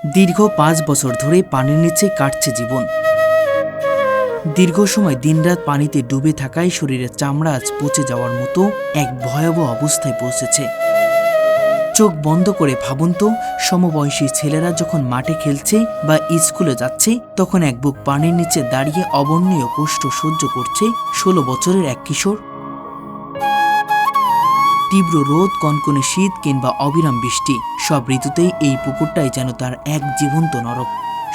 দীর্ঘ ৫ বছর ধরে পানির নিচে কাটছে জীবন। দীর্ঘ সময় দিনরাত পানিতে ডুবে থাকায় শরীরের চামড়া আজ পচে যাওয়ার মতো এক ভয়াবহ অবস্থায় পৌঁছেছে। চোখ বন্ধ করে ভাবুন তো, সমবয়সী ছেলেরা যখন মাঠে খেলছে বা স্কুলে যাচ্ছে, তখন এক বুক পানির নিচে দাঁড়িয়ে অবর্ণীয় কষ্ট সহ্য করছে ১৬ বছরের এক কিশোর। তীব্র রোদ, কনকনে শীত কিংবা অবিরাম বৃষ্টি, সব ঋতুতেই এই পুকুরটাই যেন তার এক জীবন্ত নরক।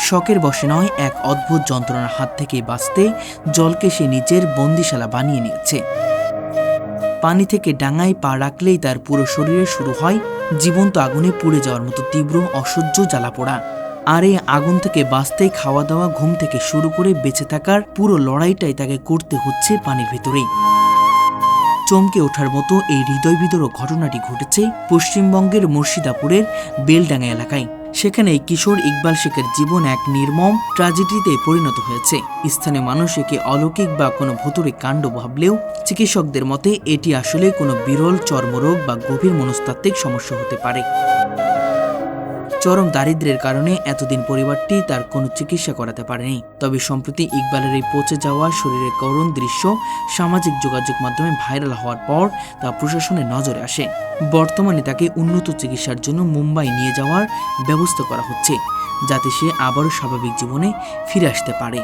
শখের বশে নয়, এক অদ্ভুত যন্ত্রণার হাত থেকে বাঁচতে জলকে সে নিজের বন্দিশালা বানিয়ে নিয়েছে। পানি থেকে ডাঙায় পা রাখলেই তার পুরো শরীরে শুরু হয় জীবন্ত আগুনে পুড়ে যাওয়ার মতো তীব্র অসহ্য জ্বালাপোড়া। আর এই আগুন থেকে বাঁচতে খাওয়া দাওয়া, ঘুম থেকে শুরু করে বেঁচে থাকার পুরো লড়াইটাই তাকে করতে হচ্ছে পানির ভেতরেই। চমকে ওঠার মতো এই হৃদয়বিদারক ঘটনাটি ঘটেছে পশ্চিমবঙ্গের মুর্শিদাপুরের বেলডাঙ্গা এলাকায়। সেখানে কিশোর ইকবাল শেখের জীবন এক নির্মম ট্র্যাজেডিতে পরিণত হয়েছে। স্থানীয় মানুষ একে অলৌকিক বা কোনো ভৌতিক কাণ্ড ভাবলেও চিকিৎসকদের মতে এটি আসলে কোনো বিরল চর্মরোগ বা গভীর মনস্তাত্ত্বিক সমস্যা হতে পারে। চরম দারিদ্র্যের কারণে এতদিন পরিবারটি তার কোনো চিকিৎসা করাতে পারেনি। তবে সম্প্রতি ইকবালের এই পচে যাওয়া শরীরের করুণ দৃশ্য সামাজিক যোগাযোগ মাধ্যমে ভাইরাল হওয়ার পর তা প্রশাসনের নজরে আসে। বর্তমানে তাকে উন্নত চিকিৎসার জন্য মুম্বাই নিয়ে যাওয়ার ব্যবস্থা করা হচ্ছে, যাতে সে আবারও স্বাভাবিক জীবনে ফিরে আসতে পারে।